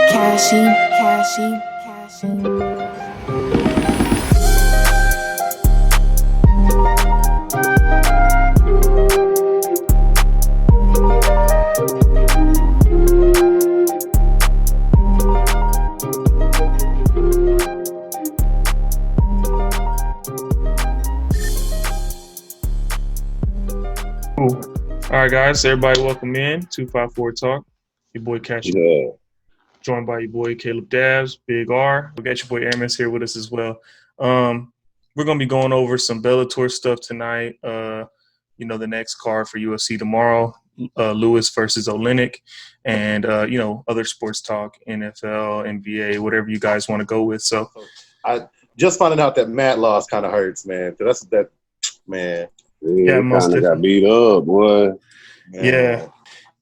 Cashie. Cool. All right, guys. Everybody, welcome in 254 Talk. Your boy Cashie, joined by your boy Caleb Dabs, Big R. We got your boy Amos here with us as well. We're gonna be going over some Bellator stuff tonight. The next card for UFC tomorrow, Lewis versus Oleinik, and other sports talk, NFL, NBA, whatever you guys want to go with. So, I just finding out that Matt loss kind of hurts, man. Cause man. Yeah, kind of got beat up, boy.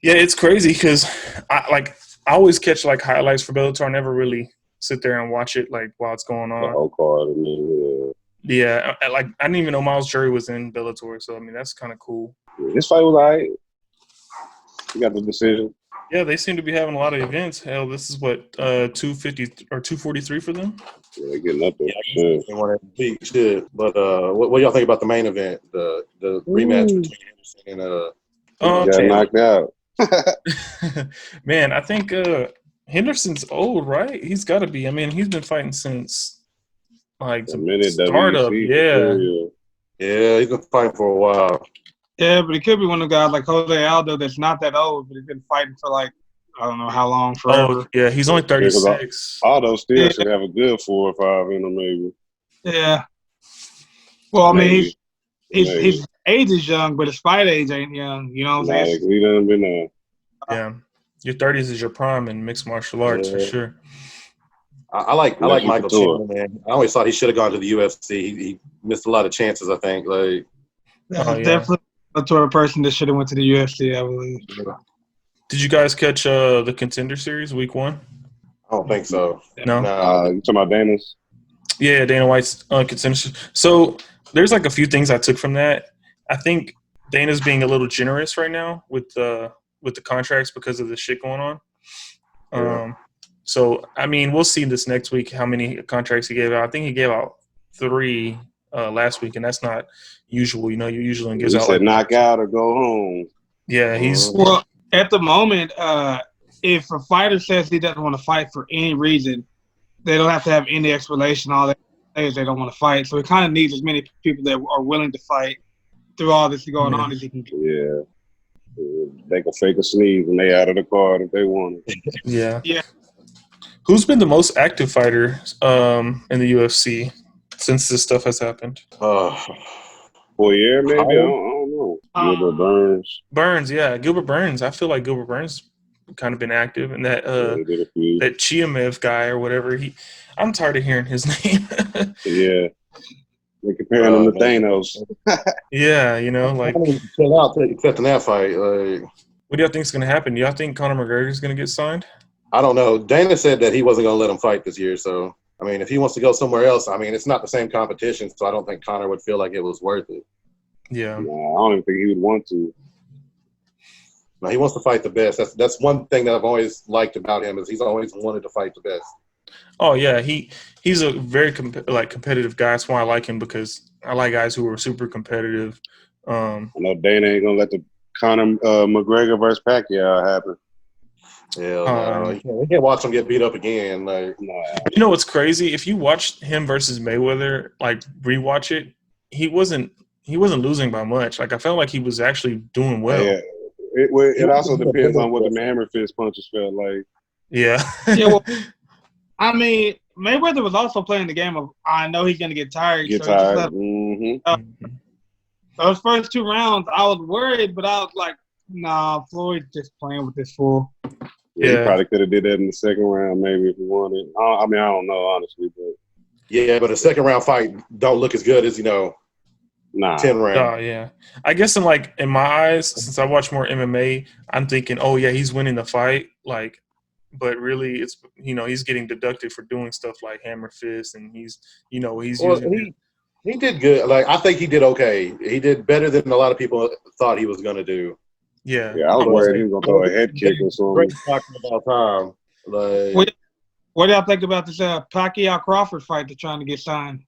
Yeah, it's crazy because I always catch like highlights for Bellator. I never really sit there and watch it like while it's going on. The whole card, I mean, Yeah, I didn't even know Miles Jury was in Bellator, so I mean that's kind of cool. His fight was alright. He got the decision. Yeah, they seem to be having a lot of events. Hell, this is what 250 or 243 for them. Yeah, they're getting up there. They want to beat shit. But what do y'all think about the main event, the rematch between Henderson and got knocked out. Man, I think Henderson's old, right? He's got to be. I mean, he's been fighting since like the startup. Yeah, he's been fighting for a while. Yeah, but he could be one of the guys like Jose Aldo that's not that old, but he's been fighting for like, I don't know how long, forever. Oh, yeah, he's only 36. Aldo still should have a good 4 or 5 in him, maybe. Yeah. Well, I mean, his age is young, but his fight age ain't young. You know what I'm saying? He done been there. Yeah. Your 30s is your prime in mixed martial arts, for sure. I like Michael Chandler, man. I always thought he should have gone to the UFC. He missed a lot of chances, I think. Like, definitely a sort of person that should have went to the UFC, I believe. Did you guys catch the Contender Series week 1? I don't think so. No. You talking about Dana's? Yeah, Dana White's Contender Series. So there's like a few things I took from that. I think Dana's being a little generous right now with the contracts because of the shit going on. So I mean, we'll see this next week how many contracts he gave out. I think he gave out 3 last week, and that's not usual. You know, you usually gives out like knock out or go home. Yeah, well at the moment. If a fighter says he doesn't want to fight for any reason, they don't have to have any explanation. All they say is they don't want to fight. So he kind of needs as many people that are willing to fight through all this going on as he can get. Yeah. They can fake a sneeze when they out of the card if they want it. Yeah. Yeah. Who's been the most active fighter in the UFC since this stuff has happened? Maybe? I don't know. Gilbert Burns. Gilbert Burns. I feel like Gilbert Burns kind of been active, and that that Chiamev guy or whatever. I'm tired of hearing his name. Yeah. They're comparing him to Thanos. Yeah, like chill out except in that fight. What do y'all think is going to happen? Do y'all think Conor McGregor is going to get signed? I don't know. Dana said that he wasn't going to let him fight this year. So, I mean, if he wants to go somewhere else, I mean, it's not the same competition. So I don't think Conor would feel like it was worth it. Yeah. No, I don't even think he would want to. No, he wants to fight the best. That's one thing that I've always liked about him is he's always wanted to fight the best. Oh yeah, he's a very competitive guy. That's why I like him, because I like guys who are super competitive. I know Dana ain't gonna let the Conor McGregor versus Pacquiao happen. Yeah, we can't watch him get beat up again. Like, you know what's crazy? If you watch him versus Mayweather, like rewatch it, he wasn't losing by much. Like I felt like he was actually doing well. Yeah. It also depends on what the hammer fist punches felt like. Yeah. Yeah. Well, I mean, Mayweather was also playing the game of I know he's gonna get tired. Those first 2 rounds, I was worried, but I was like, nah, Floyd's just playing with this fool. Yeah, he probably could have did that in the second round, maybe if he wanted. I mean, I don't know honestly, but but a second round fight don't look as good as 10 rounds. Oh yeah, I guess in my eyes, since I watch more MMA, I'm thinking, oh yeah, he's winning the fight, like. But really, it's he's getting deducted for doing stuff like hammer fist, and he's using. He did good. Like I think he did okay. He did better than a lot of people thought he was going to do. Yeah. Yeah, I was worried he was gonna throw a head kick or something. Great boxing of all time. Like, What do y'all think about this Pacquiao Crawford fight they're trying to get signed?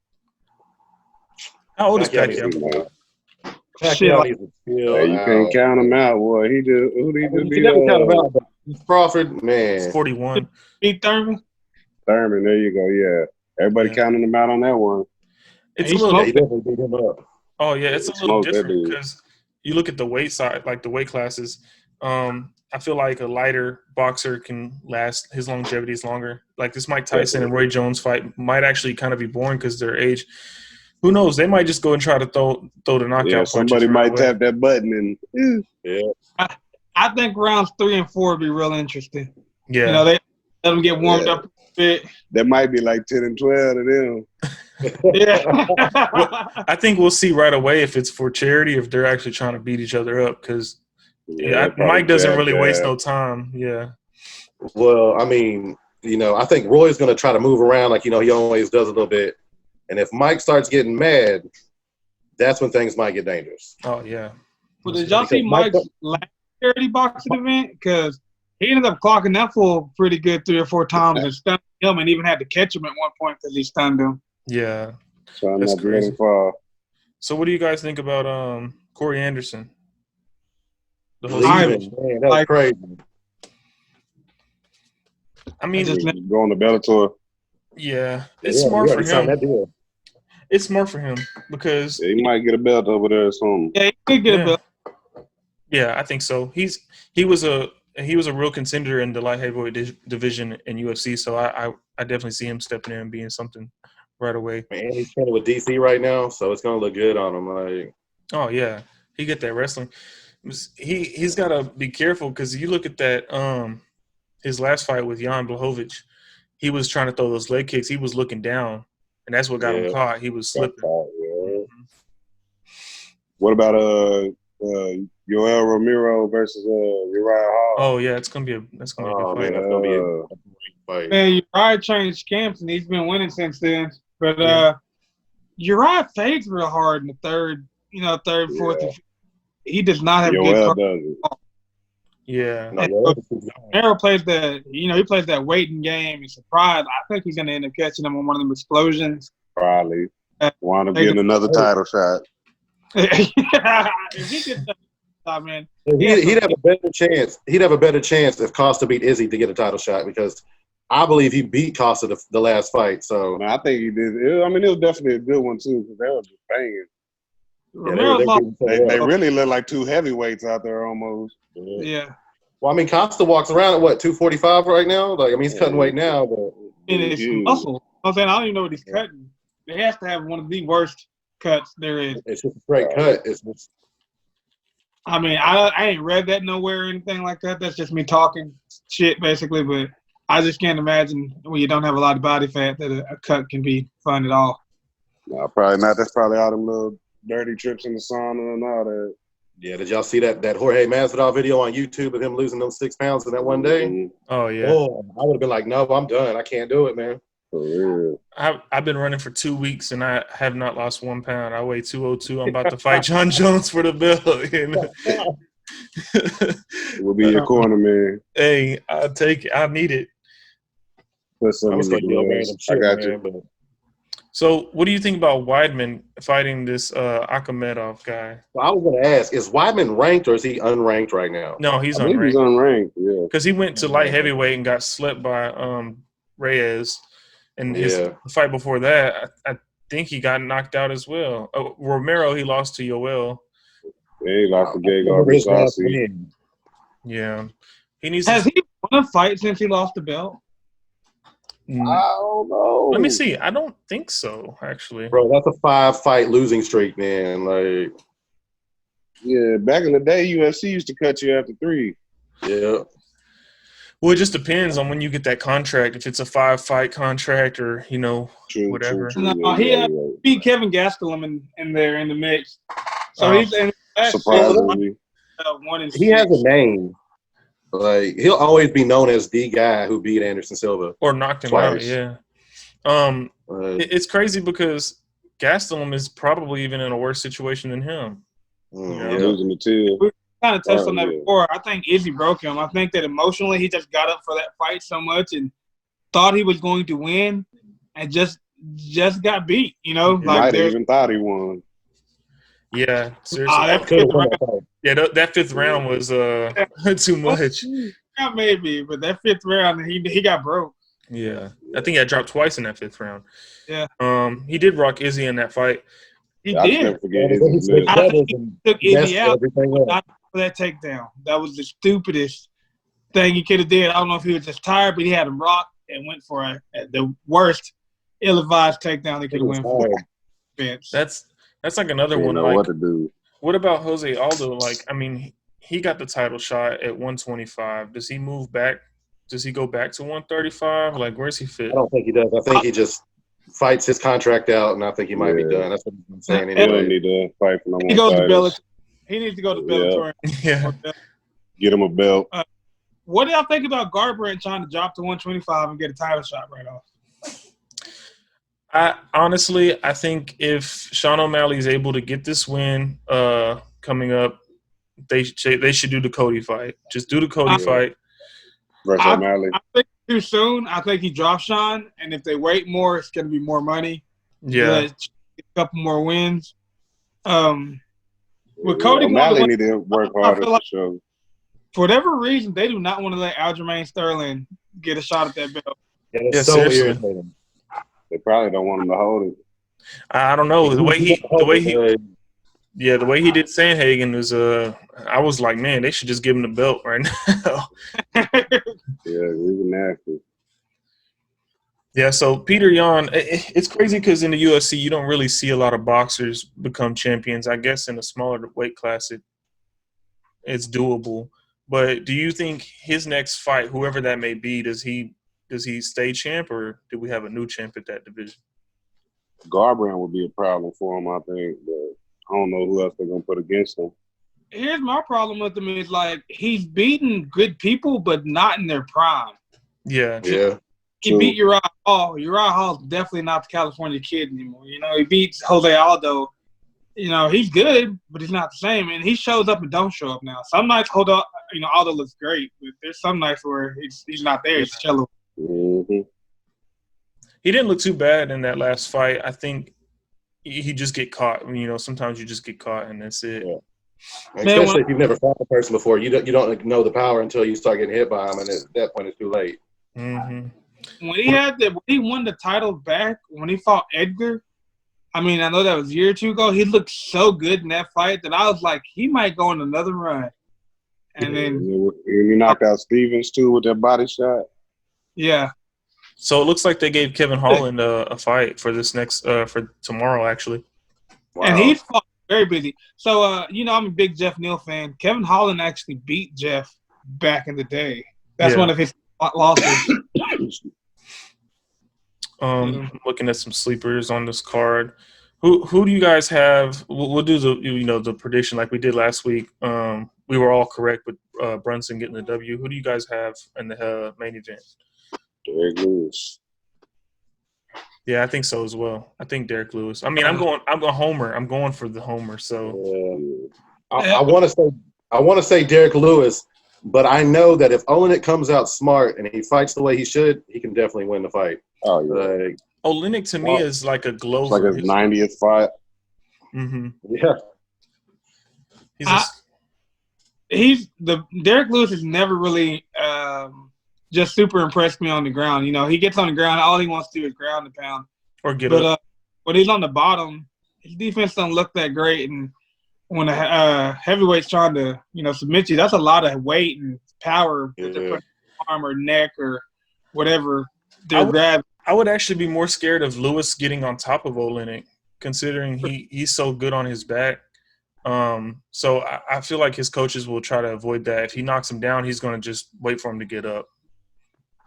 How old is Pacquiao Pacquiao? Man. Pacquiao needs to chill Hey, you can't out. count him out, boy. Who did he just You beat? can never count him out, but Crawford, man. He's 41. Pete Thurman? Thurman, there you go. Yeah, everybody Yeah. counting him out on that one. It's He a little. Yeah, he definitely beat him up. Oh yeah, it's a little Smoked that different dude. because you look at the weight side, like the weight classes. I feel like a lighter boxer can last. His longevity is longer. Like this Mike Tyson and Roy Jones fight might actually kind of be boring because their age. Who knows? They might just go and try to throw the knockout Yeah, punches somebody right might away. tap that button and Yeah. I think rounds 3 and 4 would be real interesting. Yeah. You know, they let them get warmed Yeah. up a bit. that might be like 10 and 12 to them. Yeah. I think we'll see right away if it's for charity, if they're actually trying to beat each other up. Because probably Mike doesn't jab, really waste jab. no time. Yeah. Well, I mean, I think Roy's going to try to move around like, he always does a little bit. And if Mike starts getting mad, that's when things might get dangerous. Oh yeah. Well, did y'all see Because Mike's last charity boxing event? Because he ended up clocking that fool pretty good 3 or 4 times and stunned him, and even had to catch him at one point because he stunned him. Yeah. Trying That's not to let crazy. him fall. So what do you guys think about Corey Anderson? The whole Leaving, situation? man, that was Like- crazy. I mean, just- Going to Bellator. yeah, it's Yeah, smart we for already signed him. that deal. It's smart for him because Yeah, he might get a belt over there or something. Yeah, he could get a belt. yeah, I think so. He was a real contender in the light heavyweight division in UFC. So I definitely see him stepping in and being something right away. Man, he's training with DC right now, so it's going to look good on him. Like, Oh yeah, he get that wrestling. He's got to be careful because you look at that his last fight with Jan Blachowicz, he was trying to throw those leg kicks. He was looking down, and that's what got him caught. He was slipping. Yeah. What about Yoel Romero versus Uriah Hall? Oh yeah, that's gonna be a good man, fight. that's going to be a great fight. Man, Uriah changed camps, and he's been winning since then. But Uriah fades real hard in the third, fourth. Yeah. And fifth. He does not have good Yoel cardio. does it. Yeah, No, yeah, Romero plays he plays that waiting game. He's surprised. I think he's going to end up catching him on one of them explosions. Probably. Wind up getting another title shot. If he gets that, man, he'd have a better chance. He'd have a better chance if Costa beat Izzy to get a title shot because I believe he beat Costa the last fight. So I think he did. It was definitely a good one too because they were just banging. Romero's lost. They really look like two heavyweights out there almost. Yeah. Well, I mean, Costa walks around at what 245 right now. Like, I mean, he's cutting weight now, but And it's Huge. muscle. I'm saying I don't even know what he's cutting. He has to have one of the worst cuts there is. it's just a straight cut. It's just, I mean, I ain't read that nowhere or anything like that. That's just me talking shit, basically. But I just can't imagine when you don't have a lot of body fat that a cut can be fun at all. No, probably not. That's probably all them little dirty trips in the sauna and all that. yeah. Did y'all see that Jorge Masvidal video on YouTube of him losing those 6 pounds in that one day? Mhm. oh yeah. Oh, I would have been like, no, I'm done. I can't do it, man. For real. I've been running for 2 weeks and I have not lost 1 pound. I weigh 202. I'm about to fight John Jones for the belt. We'll be your corner, man. Hey, I'll take it. I need it. Put some I'm in just the gonna yell gloves. random I shit, got man, you. but So, what do you think about Weidman fighting this Akhmedov guy? I was going to ask, is Weidman ranked or is he unranked right now? No, he's I believe he's unranked unranked. Yeah. because he went to light heavyweight and got slept by Reyes, and his Yeah. fight before that, I think he got knocked out as well. Oh, Romero, he lost to Yoel. Yeah, he lost to Gay Remember his last Saucy. win. Yeah, he needs. Has he won a fight since he lost the belt? I don't know. Let me see. I don't think so, actually. Bro, that's a 5-fight losing streak, man. Like, Yeah, back in the day, UFC used to cut you after 3. yeah. Well, it just depends on when you get that contract. If it's a 5-fight contract, or True, whatever. True, No, he yeah, had- yeah. Beat Kevin Gastelum in there in the mix. So Oh. he's in Surprisingly. 1 and 6. He has a name. Like, he'll always be known as the guy who beat Anderson Silva. Or knocked him out. Twice. Yeah. Like, It's crazy because Gastelum is probably even in a worse situation than him. mm, Yeah. yeah. Losing the till. kind of touched on that yeah. before. I think Izzy broke him. I think that emotionally he just got up for that fight so much and thought he was going to win and just got beat. You know, He like might have there's even thought he won. Yeah, seriously. that Could've fifth won round, that fight. Yeah, that fifth round was too much. maybe, but that fifth round he got broke. Yeah, I think I dropped twice in that fifth round. Yeah, He did rock Izzy in that fight. he I just never did. forget He his switched lip. I levels think and Took messed Izzy out everything up. not for that takedown. That was the stupidest thing he could have did. I don't know if he was just tired, but he had him rocked and went for the worst ill-advised takedown he could have went for. Bench. That's like another Didn't one. know Like, what to do. what about Jose Aldo? Like, I mean, he got the title shot at 125. Does he move back? Does he go back to 135? Like, where's he fit? I don't think he does. I think he just fights his contract out, and I think he might be done. That's what he's been saying He don't anyway. need to fight for no He more goes to titles. Bellator. He needs to go to Bellator. Yeah. Get him a belt. What do y'all think about Garbrandt trying to drop to 125 and get a title shot right off? I think if Sean O'Malley is able to get this win coming up, they should do the Cody fight. Just do the Cody fight. Versus O'Malley. I think too soon. I think he drops Sean, and if they wait more, it's going to be more money. Yeah. A couple more wins. With Cody O'Malley need to work harder for sure. For whatever reason, they do not want to let Aljamain Sterling get a shot at that belt. Yeah, it's so seriously. irritating. They probably don't want him to hold it. I don't know. The way he did Sandhagen was I was like, man, they should just give him the belt right now. Yeah, he was nasty. Yeah, so Peter Yan, it's crazy because in the UFC you don't really see a lot of boxers become champions. I guess in a smaller weight class it's doable. But do you think his next fight, whoever that may be, does he stay champ or do we have a new champ at that division? Garbrandt would be a problem for him, I think, but I don't know who else they're gonna put against him. Here's my problem with him is like he's beaten good people, but not in their prime. Yeah. He beat Uriah Hall. Uriah Hall's definitely not the California kid anymore. You know, he beats Jose Aldo. You know, he's good, but he's not the same. And he shows up and don't show up now. Some nights, Aldo looks great, but there's some nights where he's not there. He's shallow. Mm-hmm. He didn't look too bad in that last fight. I think he just get caught. You know, sometimes you just get caught and that's it. Yeah. Especially if you've never fought a person before, you don't know the power until you start getting hit by him, and at that point it's too late. Mm-hmm. When he won the title back, when he fought Edgar, I mean, I know that was a year or two ago. He looked so good in that fight that I was like, he might go on another run. And then he knocked out Stevens too with that body shot. Yeah. So it looks like they gave Kevin Holland a fight for this next for tomorrow, actually. Wow. And he's fought very busy. So I'm a big Jeff Neal fan. Kevin Holland actually beat Jeff back in the day. That's one of his losses. Looking at some sleepers on this card. Who do you guys have? We'll do the prediction like we did last week. We were all correct with Brunson getting the W. Who do you guys have in the main event? Derek Lewis. Yeah, I think so as well. I think Derek Lewis. I mean, I'm going Homer. I'm going for the Homer. So I want to say Derek Lewis, but I know that if Olenek comes out smart and he fights the way he should, he can definitely win the fight. Oh yeah. Olenek to me is like a Glover. It's like his 90th fight. Mm-hmm. Yeah. Derek Lewis has never really just super impressed me on the ground. You know, he gets on the ground, all he wants to do is ground and pound. Or get up. When he's on the bottom, his defense don't look that great. And when a heavyweight's trying to, submit you, that's a lot of weight and power with their arm or neck or whatever they're grabbing. I would actually be more scared of Lewis getting on top of Olenek, considering he's so good on his back. So I feel like his coaches will try to avoid that. If he knocks him down, he's going to just wait for him to get up.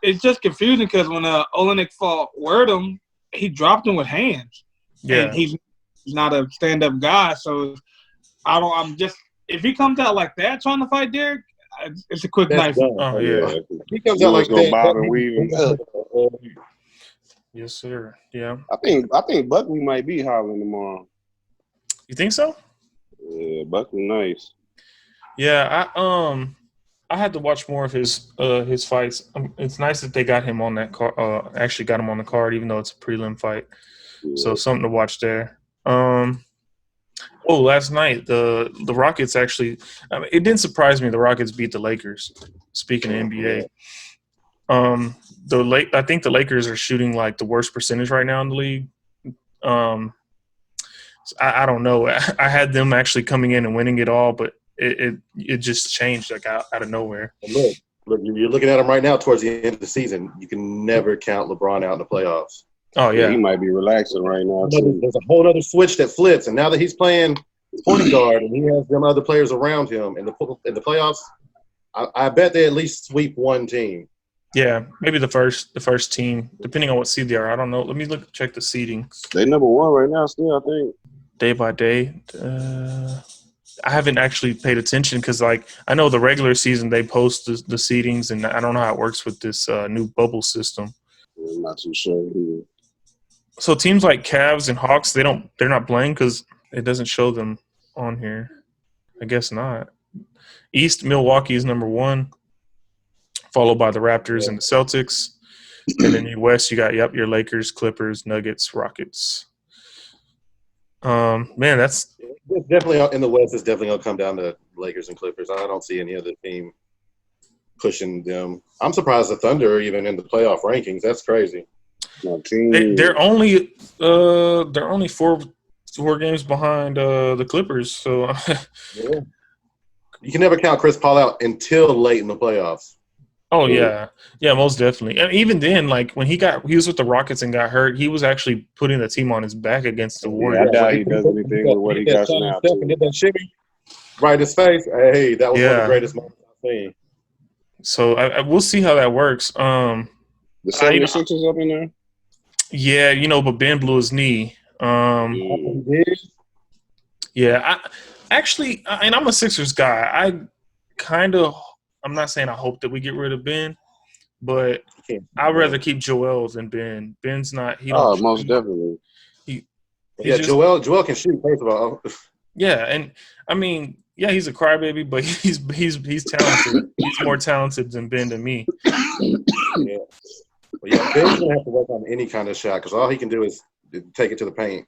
It's just confusing because when Olenek fought Werdum, he dropped him with hands. Yeah. And he's not a stand-up guy. So if he comes out like that trying to fight Derek, it's a quick knife. Oh, yeah. If he comes out like that, bob and weave. Yes, sir. Yeah. I think Buckley might beat Holland tomorrow. You think so? Yeah, Buckley nice. Yeah, I had to watch more of his fights. It's nice that they got him on that card. Actually got him on the card, even though it's a prelim fight. So something to watch there. Last night the Rockets actually. I mean, it didn't surprise me. The Rockets beat the Lakers. Speaking of NBA, I think the Lakers are shooting like the worst percentage right now in the league. I don't know. I had them actually coming in and winning it all, but it just changed like out of nowhere. Look, you're looking at him right now towards the end of the season. You can never count LeBron out in the playoffs. Oh yeah, he might be relaxing right now too. There's a whole other switch that flips, and now that he's playing point guard and he has them other players around him in the playoffs, I bet they at least sweep one team. Yeah, maybe the first team, depending on what seed they are. I don't know. Let me check the seeding. They number one right now still, I think. Day by day. I haven't actually paid attention because, like, I know the regular season they post the seedings, and I don't know how it works with this new bubble system. I'm not too sure either. So teams like Cavs and Hawks, they're not playing because it doesn't show them on here. I guess not. East, Milwaukee is number one, followed by the Raptors and the Celtics. And then in West, you got your Lakers, Clippers, Nuggets, Rockets. Man, that's it's definitely in the West. It's definitely gonna come down to Lakers and Clippers. I don't see any other team pushing them. I'm surprised the Thunder are even in the playoff rankings. That's crazy. They're only four games behind the Clippers. So yeah. You can never count Chris Paul out until late in the playoffs. Oh yeah, most definitely. And even then, like when he was with the Rockets and got hurt, he was actually putting the team on his back against the Warriors. I doubt he does anything with what he does now. Get that shimmy right in his face. Hey, that was one of the greatest moments I've seen. So we'll see how that works. The 76ers up in there. Yeah, but Ben blew his knee. Yeah, I'm a Sixers guy. I'm not saying I hope that we get rid of Ben, but I'd rather keep Joel than Ben. Ben's not. Most definitely. Joel can shoot. First of all. Yeah, and I mean, he's a crybaby, but he's talented. He's more talented than Ben to me. Yeah. Ben's gonna have to work on any kind of shot because all he can do is take it to the paint.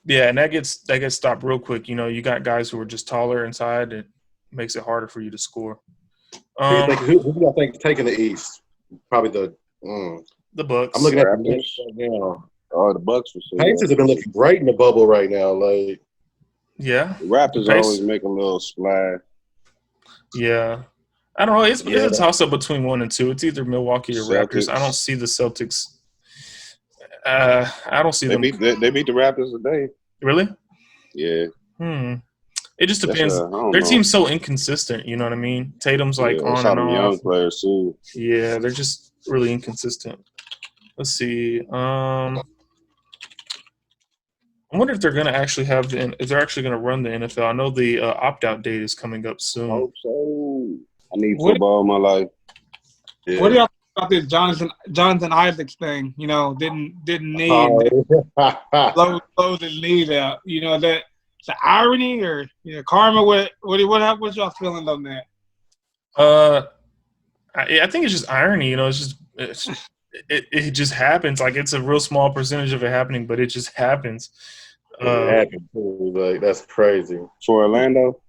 Yeah, and that gets stopped real quick. You got guys who are just taller inside. It makes it harder for you to score. Who do you think is taking the East? Probably the Bucks. I'm looking at the Bucks right now. Oh, the Bucks for sure. Pacers have been looking great in the bubble right now. Like, yeah, the Raptors always make a little splash. Yeah, I don't know. It's a toss up between 1 and 2. It's either Milwaukee or Raptors. I don't see the Celtics. I don't see them. They beat the Raptors today. Really? Yeah. It just depends. Their team's so inconsistent. You know what I mean? Tatum's like on and off. Young players too. Yeah, they're just really inconsistent. Let's see. I wonder if they're going to actually if they're actually going to run the NFL. I know the opt-out date is coming up soon. I hope so. I need football in my life. Yeah. What do y'all think about this Jonathan Isaacs thing? Didn't need blow his knees out. That it's an irony or karma. What's y'all feeling on that? I think it's just irony. It just happens. Like it's a real small percentage of it happening, but it just happens. That's crazy for Orlando.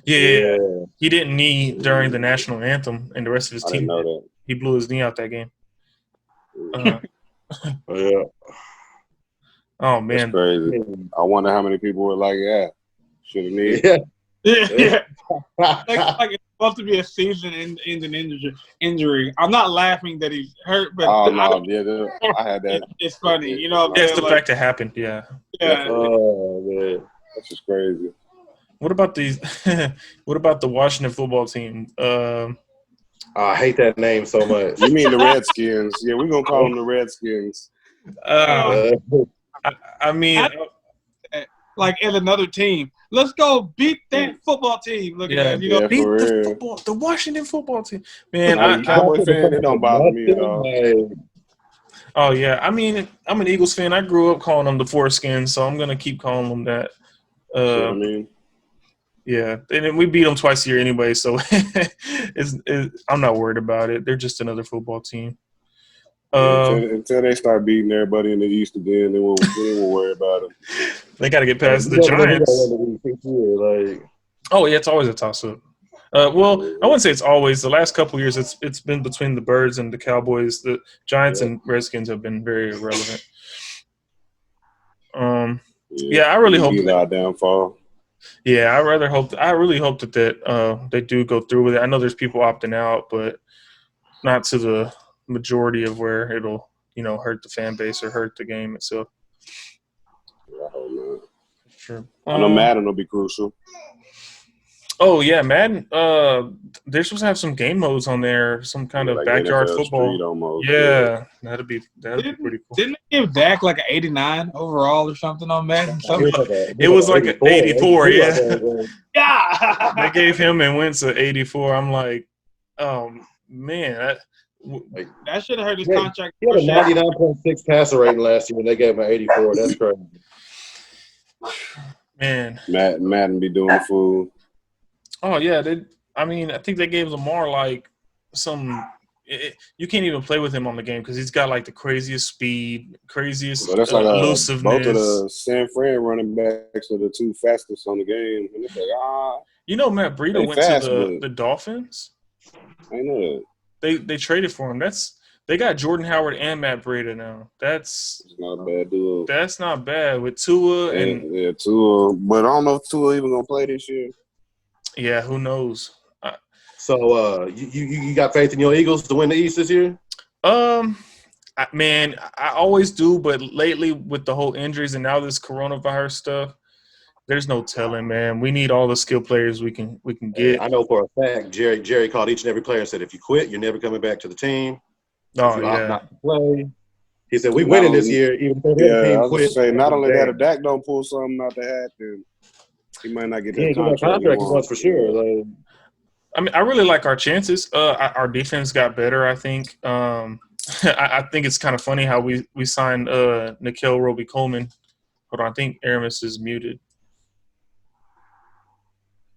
Yeah. He didn't knee during the national anthem, and the rest of his team. Know that. He blew his knee out that game. Yeah. Oh man, that's crazy. I wonder how many people were like, should have kneed. Yeah. like it's supposed to be a season-ending injury. I'm not laughing that he's hurt, but I had that. It's funny, It's the fact it happened. Yeah. Oh man, that's just crazy. What about the Washington football team? I hate that name so much. You mean the Redskins? Yeah, we're gonna call them the Redskins. I mean, like as another team, let's go beat that football team. Look at that, beat the Washington football team. Man, I'm a Cowboy fan. It don't bother me at all. Oh yeah, I mean, I'm an Eagles fan. I grew up calling them the Foreskins, so I'm gonna keep calling them that. Yeah, and then we beat them twice a year anyway, so I'm not worried about it. They're just another football team. Until they start beating everybody in the East again, then we'll worry about them. They got to get past the You never know who Giants. gonna win the East this year, like. Oh yeah, it's always a toss-up. Well, I wouldn't say it's always. The last couple of years, it's been between the Birds and the Cowboys. The Giants and Redskins have been very irrelevant. Yeah, I really hope our downfall. Yeah, I really hope that they do go through with it. I know there's people opting out, but not to the majority of where it'll hurt the fan base or hurt the game itself. I hope not. Sure. I know Madden will be crucial. Oh yeah, Madden. They're supposed to have some game modes on there, some kind of like backyard NFL football. Almost, yeah, that'd be pretty cool. Didn't they give Dak like an 89 overall or something on Madden? It was like an 84. Yeah. Yeah. They gave him and Wentz an 84. I'm like, oh man, that should have hurt his contract. He had a 99.6 passer rating last year, and they gave him an 84. That's crazy. Man, Madden be doing the fool. Oh yeah, I think they gave Lamar like some. You can't even play with him on the game because he's got like the craziest speed, craziest that's like elusiveness. Both of the San Fran running backs are the two fastest on the game. And it's like, Matt Breida went to the Dolphins. I know that. They traded for him. They got Jordan Howard and Matt Breida now. That's not a bad duo. That's not bad with Tua and Tua. But I don't know if Tua even gonna play this year. Yeah, who knows? So, you got faith in your Eagles to win the East this year? I always do, but lately with the whole injuries and now this coronavirus stuff, there's no telling, man. We need all the skill players we can get. I know for a fact, Jerry called each and every player and said, if you quit, you're never coming back to the team. Oh, if you yeah. opt not to play. He said, we winning this year, even though the team quit. Say, not only that, if Dak don't pull something out the hat, then he might not get that contract he wants for sure. Like, I really like our chances. Our defense got better, I think. I think it's kind of funny how we signed Nikhil Roby-Coleman. Hold on, I think Aramis is muted.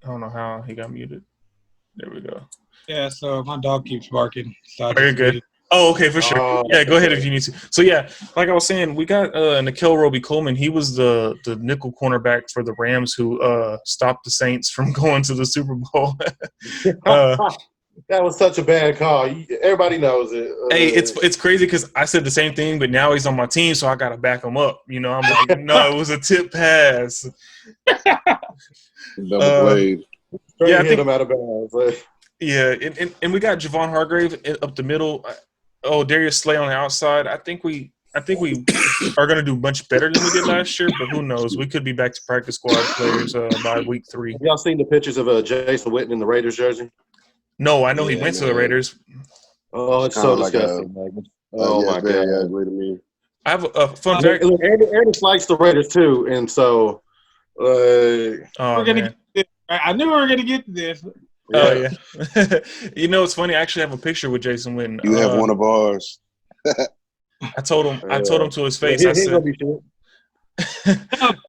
I don't know how he got muted. There we go. Yeah, so my dog keeps barking. So you're good. Oh, okay, for sure. Yeah, go ahead if you need to. So, yeah, like I was saying, we got Nikhil Roby-Coleman. He was the nickel cornerback for the Rams who stopped the Saints from going to the Super Bowl. That was such a bad call. Everybody knows it. Hey, it's crazy because I said the same thing, but now he's on my team, so I got to back him up. I'm like, no, it was a tip pass. Double played. Yeah, I think him out of bounds. Yeah, and we got Javon Hargrave up the middle. Darius Slay on the outside. I think we are going to do much better than we did last year, but who knows? We could be back to practice squad players by week 3. Have y'all seen the pictures of Jason Witten in the Raiders jersey? No, I know he went to the Raiders. Oh, it's so disgusting. Oh, my God. Ugly to me. I have a fun fact. Look, Ernest likes the Raiders, too, and so we're going to get this. I knew we were going to get to this. Oh, yeah. It's funny. I actually have a picture with Jason Witten. You have one of ours. I told him to his face. I said,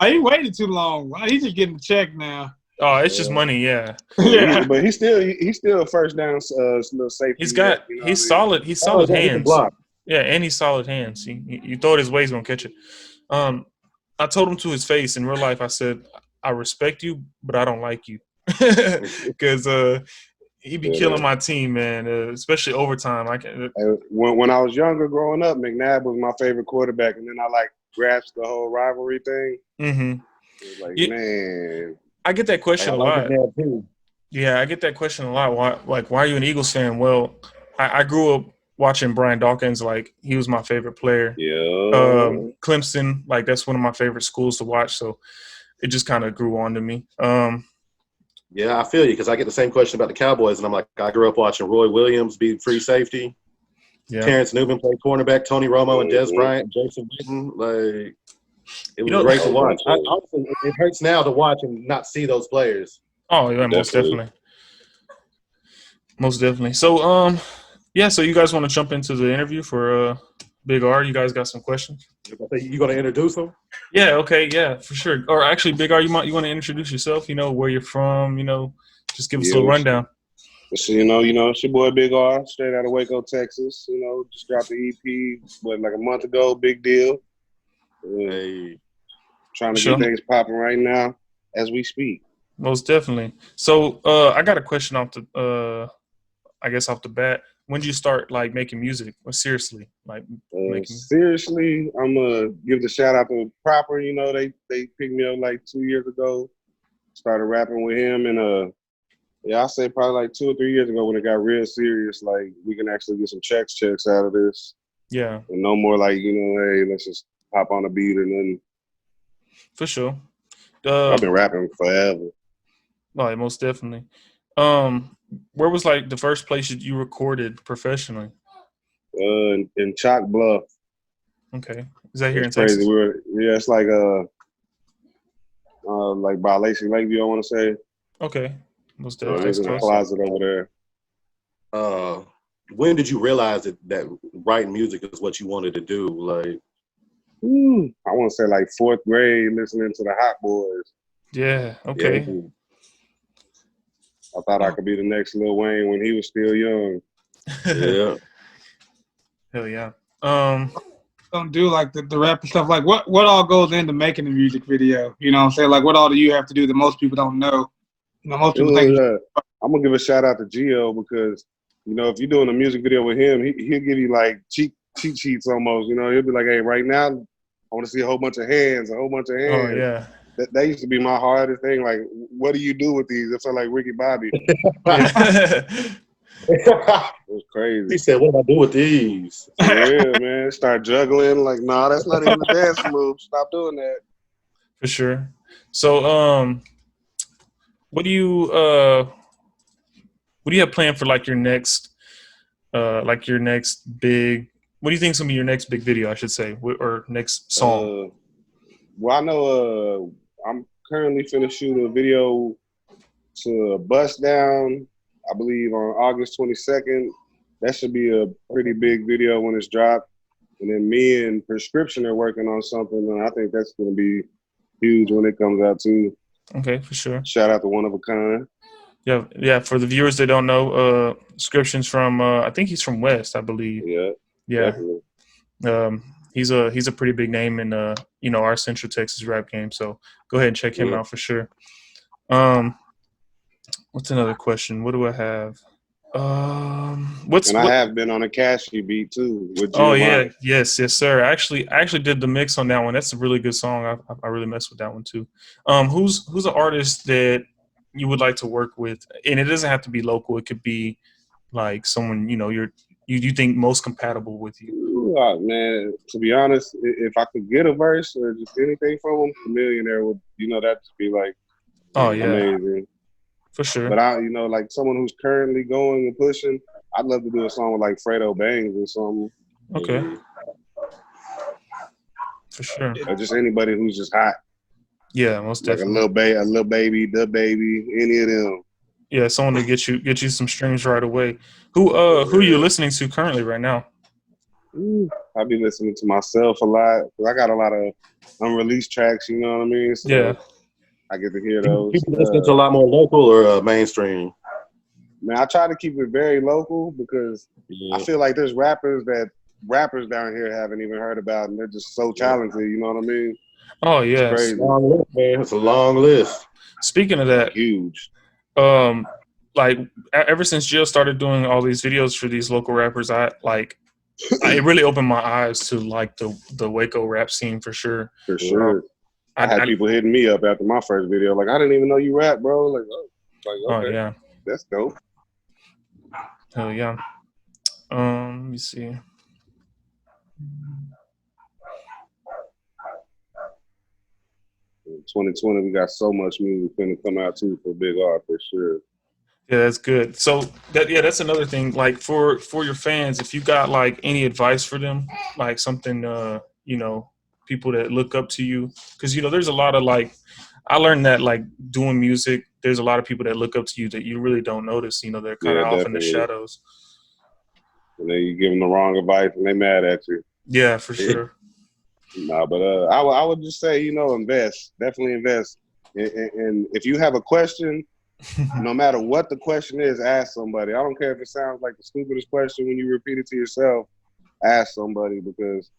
he waited too long. He's just getting the check now. Oh, it's just money, yeah. But he's still a first down safety. He's solid. He's solid hands. Yeah, and he's solid hands. You throw it his way, he's gonna catch it. I told him to his face in real life. I said, I respect you, but I don't like you. Because he be killing my team, man. Especially overtime. When I was younger, growing up, McNabb was my favorite quarterback, and then I grasped the whole rivalry thing. Mm-hmm. It was man, I get that question a lot. Yeah, I get that question a lot. Why are you an Eagles fan? Well, I grew up watching Brian Dawkins. He was my favorite player. Yeah. Clemson, that's one of my favorite schools to watch. So it just kind of grew on to me. Yeah, I feel you because I get the same question about the Cowboys, and I'm like, I grew up watching Roy Williams be free safety. Yeah. Terrence Newman played cornerback, Tony Romo and Des Bryant, Jason Witten. It was great to watch. Honestly, it hurts now to watch and not see those players. Oh, yeah, most definitely. Most definitely. So, so you guys want to jump into the interview for Big R, you guys got some questions? You gonna introduce them? Yeah, okay, yeah, for sure. Or actually, Big R, you want to introduce yourself? You know, where you're from. You know, just give us a little rundown. So, it's your boy Big R, straight out of Waco, Texas. You know, just dropped the EP, like a month ago. Big deal. Hey. Trying to get things popping right now as we speak. Most definitely. So, I got a question off the, I guess off the bat. When did you start like making music? Or seriously, like seriously, I'm gonna give the shout out to Proper. You know, they picked me up like 2 years ago. Started rapping with him, and yeah, I say probably like 2 or 3 years ago when it got real serious. Like we can actually get some checks out of this. Yeah. And no more like hey, let's just hop on a beat or nothing. For sure. I've been rapping forever. Oh, most definitely. Where was like the first place that you recorded professionally? In Chalk Bluff. Okay. Is that here in crazy. Texas? It's like by Lacey Lakeview, I want to say. Okay. Most definitely. There's a closet over there. When did you realize that writing music is what you wanted to do? Like, I want to say like 4th grade, listening to the Hot Boys. Yeah. Okay. Yeah. I thought I could be the next Lil Wayne when he was still young. Yeah. Hell yeah. Don't do like the rap and stuff. Like what all goes into making a music video? You know what I'm saying? Like what all do you have to do that most people don't know? You know, most people think. I'm gonna give a shout out to Gio because, if you're doing a music video with him, he'll give you like cheat sheets almost. He'll be like, hey, right now, I want to see a whole bunch of hands. Oh yeah. That used to be my hardest thing. Like, what do you do with these? It felt like Ricky Bobby. It was crazy. He said, what do I do with these? Yeah, man. Start juggling. Like, nah, that's not even a dance move. Stop doing that. For sure. So, what do you have planned for like your next big? What do you think is gonna be your next big video? I should say, or next song. Well, I know I'm currently finna shoot a video to Bust Down, I believe on August 22nd. That should be a pretty big video when it's dropped. And then me and Prescription are working on something, and I think that's gonna be huge when it comes out too. Okay, for sure. Shout out to One of a Kind. Yeah. For the viewers that don't know, Prescription's from I think he's from West, I believe. Yeah. Definitely. He's a pretty big name in our Central Texas rap game. So go ahead and check him out for sure. What's another question? What do I have? I have been on a Cashie beat too. With yes, sir. I actually did the mix on that one. That's a really good song. I really messed with that one too. Who's an artist that you would like to work with? And it doesn't have to be local. It could be like someone you think most compatible with you. Man, to be honest, if I could get a verse or just anything from him, Millionaire would, that'd just be like, amazing. For sure. But like someone who's currently going and pushing, I'd love to do a song with like Fredo Bangs or something. Okay. For sure. Or just anybody who's just hot. Yeah, most definitely. Like a little baby, the baby, any of them. Yeah, someone to get you some streams right away. Who are you listening to currently right now? I be listening to myself a lot. I got a lot of unreleased tracks, you know what I mean? So yeah. I get to hear those. People listening to a lot more local or mainstream? Man, I try to keep it very local because I feel like there's rappers down here haven't even heard about, and they're just so talented, you know what I mean? Oh, yeah. It's long list, man. It's a long list. Speaking of that, huge. Like ever since Jill started doing all these videos for these local rappers, it really opened my eyes to like the Waco rap scene for sure. For sure. I had people hitting me up after my first video, like, I didn't even know you rap, bro. Like, okay, oh yeah, that's dope. Hell yeah. Let me see. In 2020, we got so much music finna come out too for Big R for sure. Yeah, that's good. So that's another thing. Like for your fans, if you got like any advice for them, like something, people that look up to you, because there's a lot of I learned that like doing music, there's a lot of people that look up to you that you really don't notice. They're kind of off in the shadows. And then you give them the wrong advice and they mad at you. Yeah, for sure. Nah, but I would just say, you know, invest. Definitely invest. And if you have a question, no matter what the question is, ask somebody. I don't care if it sounds like the stupidest question when you repeat it to yourself. Ask somebody, because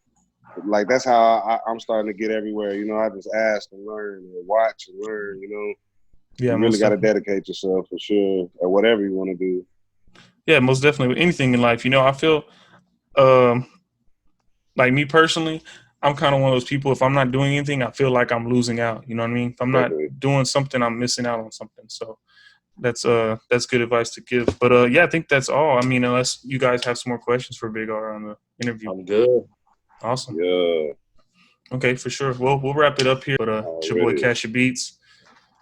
like that's how I'm starting to get everywhere. You know, I just ask and learn, and watch and learn. You know, Yeah, you really got to dedicate yourself for sure at whatever you want to do. Yeah, most definitely. With anything in life, you know, I feel like me personally, I'm kind of one of those people. If I'm not doing anything, I feel like I'm losing out. You know what I mean? If I'm not Definitely. doing something, I'm missing out on something. So that's good advice to give. But yeah, I think that's all. I mean, unless you guys have some more questions for Big R on the interview. I'm good. Awesome. Yeah. Okay, for sure. Well, we'll wrap it up here. But it's your boy Cashie Beats.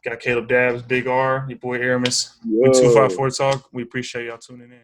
Got Caleb Dabbs, Big R, your boy Aramis. We Yeah. 254 Talk. We appreciate y'all tuning in.